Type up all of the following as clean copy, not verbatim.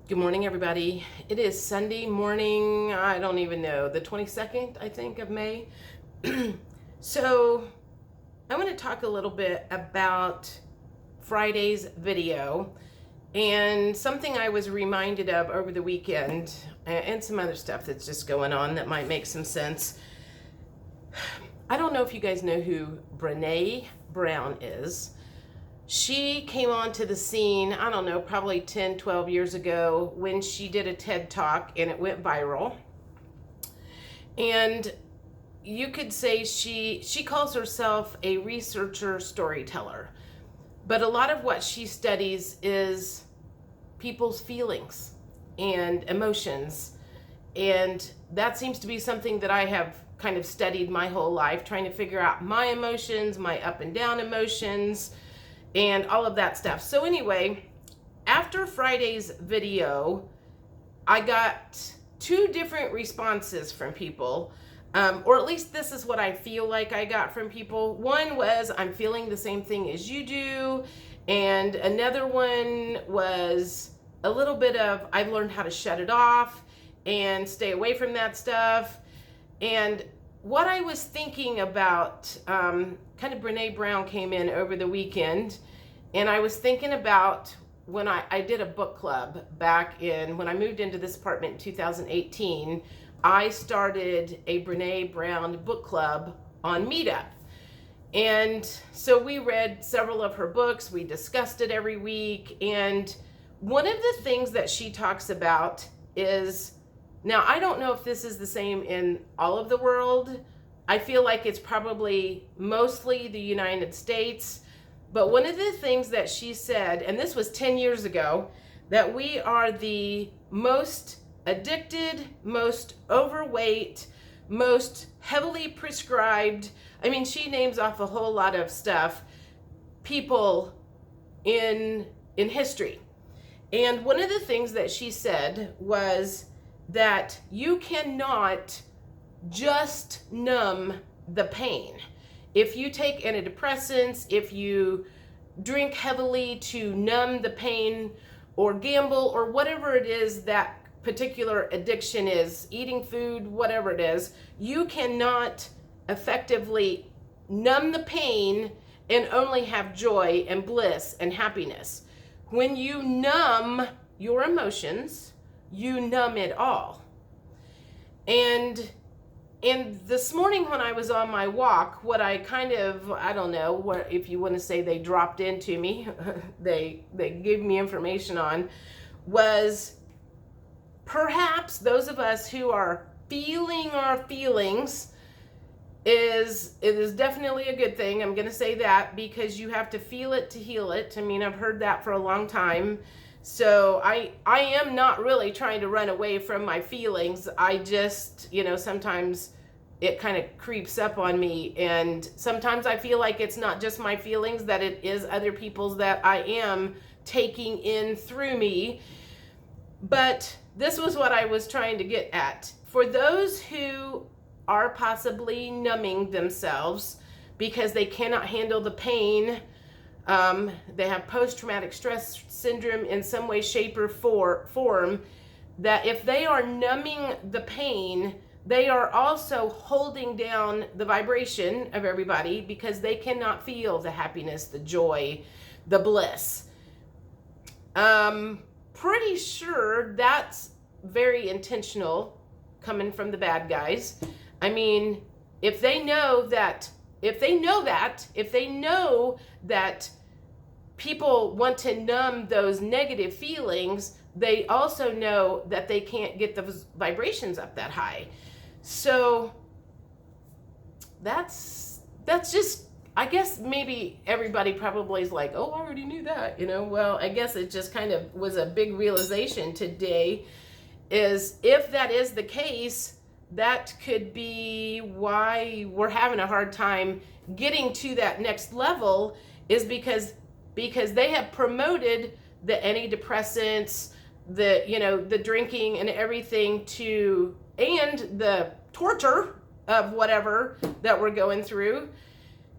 Good morning, everybody. It is Sunday morning. I don't even know, the 22nd, I think, of May. So, I want to talk a little bit about Friday's video and something I was reminded of over the weekend and some other stuff that's just going on that might make some sense. I don't know if you guys know who Brene Brown is. She came onto the scene, I don't know, probably 10, 12 years ago when she did a TED Talk and it went viral. And you could say she calls herself a researcher storyteller. But a lot of what she studies is people's feelings and emotions. And that seems to be something that I have kind of studied my whole life, trying to figure out my emotions, my up and down emotions, and all of that stuff. So anyway, after Friday's video, I got two different responses from people, or at least this is what I feel like I got from people. One was, I'm feeling the same thing as you do, and another one was a little bit of, I've learned how to shut it off and stay away from that stuff. And what I was thinking about, kind of Brene Brown came in over the weekend, and I was thinking about when I did a book club back when I moved into this apartment in 2018, I started a Brene Brown book club on Meetup. And so we read several of her books, we discussed it every week, and one of the things that she talks about is, now, I don't know if this is the same in all of the world. I feel like it's probably mostly the United States. But one of the things that she said, and this was 10 years ago, that we are the most addicted, most overweight, most heavily prescribed, I mean, she names off a whole lot of stuff, people in history. And one of the things that she said was that you cannot just numb the pain. If you take antidepressants, if you drink heavily to numb the pain, or gamble, or whatever it is that particular addiction is, eating food, whatever it is, you cannot effectively numb the pain and only have joy and bliss and happiness. When you numb your emotions, you numb it all. And this morning when I was on my walk, what I kind of, I don't know, what if you want to say they dropped into me, they gave me information on, was perhaps those of us who are feeling our feelings it is definitely a good thing. I'm going to say that because you have to feel it to heal it. I mean, I've heard that for a long time. So I am not really trying to run away from my feelings. I just, sometimes it kind of creeps up on me. And sometimes I feel like it's not just my feelings, that it is other people's that I am taking in through me. But this was what I was trying to get at. For those who are possibly numbing themselves because they cannot handle the pain, they have post-traumatic stress syndrome in some way, shape, or form, that if they are numbing the pain, they are also holding down the vibration of everybody because they cannot feel the happiness, the joy, the bliss. Pretty sure that's very intentional coming from the bad guys. I mean, if they know that people want to numb those negative feelings, they also know that they can't get those vibrations up that high. So that's just, I guess maybe everybody probably is like, oh, I already knew that, well, I guess it just kind of was a big realization today, is if that is the case, that could be why we're having a hard time getting to that next level, is because they have promoted the antidepressants, the drinking and everything and the torture of whatever that we're going through,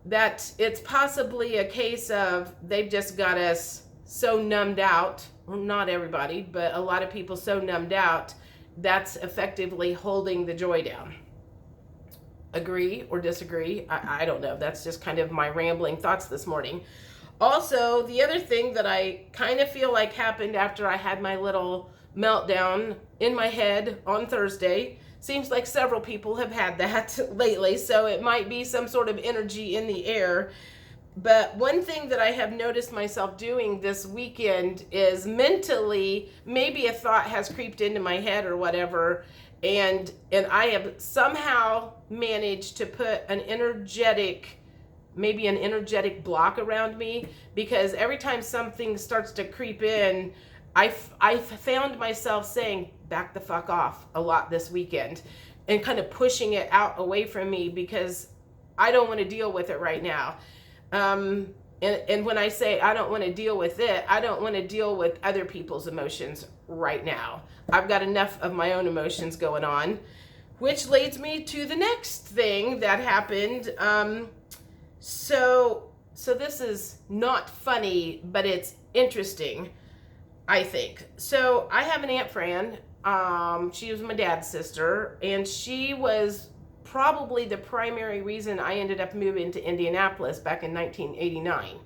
that it's possibly a case of they've just got us so numbed out, well, not everybody, but a lot of people so numbed out, that's effectively holding the joy down. Agree or disagree? I don't know. That's just kind of my rambling thoughts this morning. Also, the other thing that I kind of feel like happened after I had my little meltdown in my head on Thursday, seems like several people have had that lately, so it might be some sort of energy in the air. But one thing that I have noticed myself doing this weekend is mentally, maybe a thought has creeped into my head or whatever, and I have somehow managed to put an energetic block around me, because every time something starts to creep in, I've found myself saying, back the fuck off, a lot this weekend, and kind of pushing it out away from me because I don't want to deal with it right now. And when I say I don't want to deal with it, I don't want to deal with other people's emotions right now. I've got enough of my own emotions going on, which leads me to the next thing that happened. So this is not funny, but it's interesting, I think. So I have an Aunt Fran. She was my dad's sister, and she was probably the primary reason I ended up moving to Indianapolis back in 1989.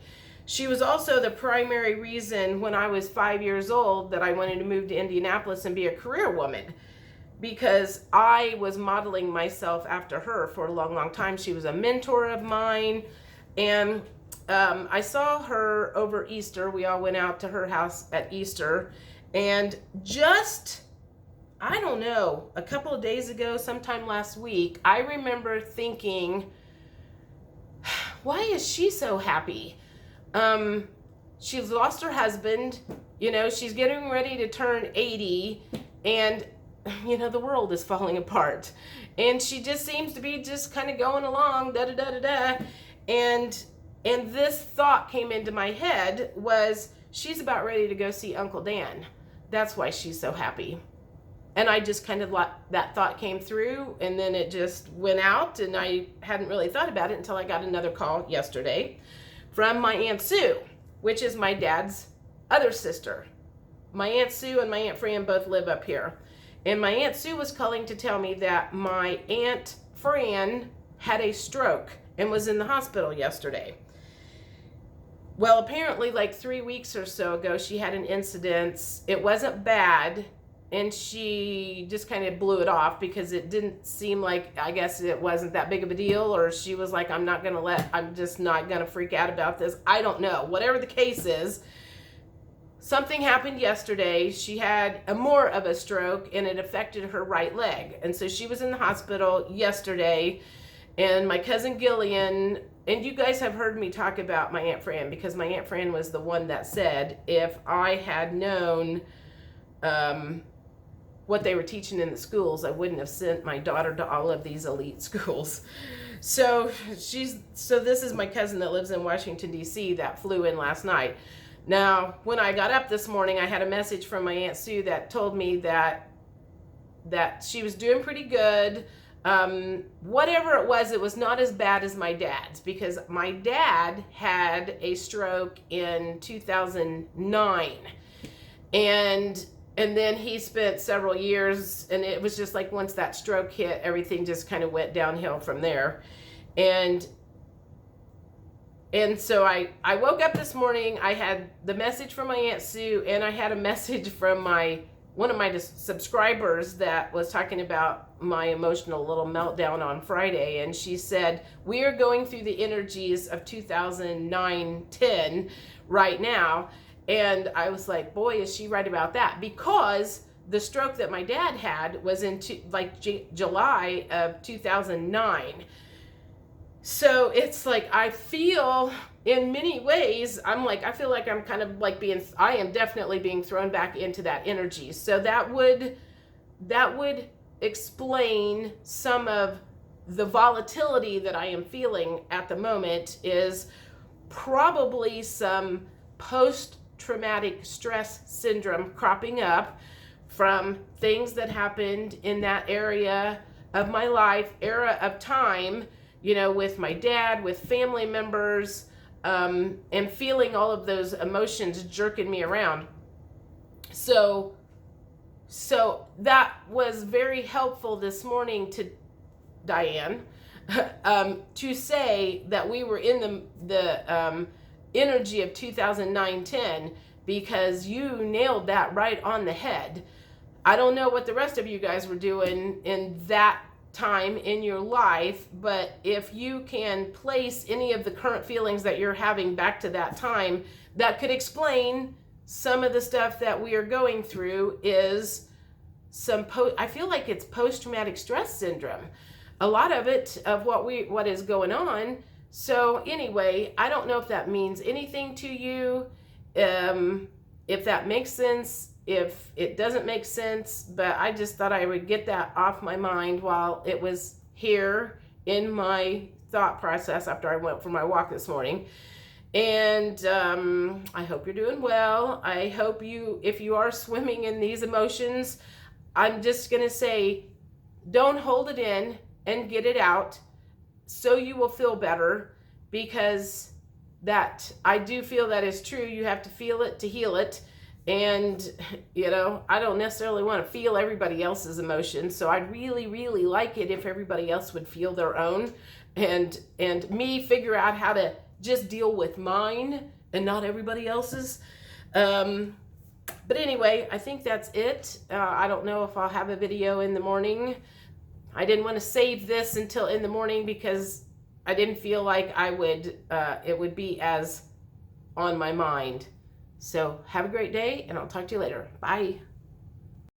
She was also the primary reason when I was 5 years old that I wanted to move to Indianapolis and be a career woman, because I was modeling myself after her for a long, long time. She was a mentor of mine, and I saw her over Easter. We all went out to her house at Easter, and just, I don't know, a couple of days ago, sometime last week, I remember thinking, why is she so happy? She's lost her husband, she's getting ready to turn 80, and, the world is falling apart. And she just seems to be just kind of going along, da-da-da-da-da. And this thought came into my head was, she's about ready to go see Uncle Dan. That's why she's so happy. And I just kind of that thought came through, and then it just went out, and I hadn't really thought about it until I got another call yesterday from my Aunt Sue, which is my dad's other sister. My Aunt Sue and my Aunt Fran both live up here. And my Aunt Sue was calling to tell me that my Aunt Fran had a stroke and was in the hospital yesterday. Well, apparently like 3 weeks or so ago, she had an incident. It wasn't bad, and she just kind of blew it off because it didn't seem like, I guess it wasn't that big of a deal, or she was like, I'm just not going to freak out about this. I don't know. Whatever the case is, something happened yesterday. She had more of a stroke, and it affected her right leg. And so she was in the hospital yesterday, and my cousin Gillian, and you guys have heard me talk about my Aunt Fran, because my Aunt Fran was the one that said, if I had known what they were teaching in the schools, I wouldn't have sent my daughter to all of these elite schools. So this is my cousin that lives in Washington, D.C. that flew in last night. Now, when I got up this morning, I had a message from my Aunt Sue that told me that she was doing pretty good. Whatever it was not as bad as my dad's, because my dad had a stroke in 2009. And then he spent several years, and it was just like once that stroke hit, everything just kind of went downhill from there. And so I woke up this morning, I had the message from my Aunt Sue, and I had a message from one of my subscribers that was talking about my emotional little meltdown on Friday. And she said, we are going through the energies of 2009-10 right now. And I was like, boy, is she right about that? Because the stroke that my dad had was in July of 2009. So it's like, I feel in many ways, I feel like I'm kind of like I am definitely being thrown back into that energy. So that would explain some of the volatility that I am feeling at the moment, is probably some post-traumatic stress syndrome cropping up from things that happened in that area of my life, era of time, with my dad, with family members, and feeling all of those emotions jerking me around. So that was very helpful this morning to Diane, to say that we were in the energy of 2009-10, because you nailed that right on the head. I don't know what the rest of you guys were doing in that time in your life, but if you can place any of the current feelings that you're having back to that time, that could explain some of the stuff that we are going through. Is I feel like it's post-traumatic stress syndrome, a lot of it, of what is going on. So anyway, I don't know if that means anything to you, if that makes sense, if it doesn't make sense, but I just thought I would get that off my mind while it was here in my thought process after I went for my walk this morning. And I hope you're doing well. I hope if you are swimming in these emotions, I'm just going to say, don't hold it in and get it out, so you will feel better, because that, I do feel that is true. You have to feel it to heal it. And, I don't necessarily want to feel everybody else's emotions. So I'd really, really like it if everybody else would feel their own, and me figure out how to just deal with mine and not everybody else's. But anyway, I think that's it. I don't know if I'll have a video in the morning. I didn't want to save this until in the morning because I didn't feel like it would be as on my mind. So have a great day, and I'll talk to you later. Bye.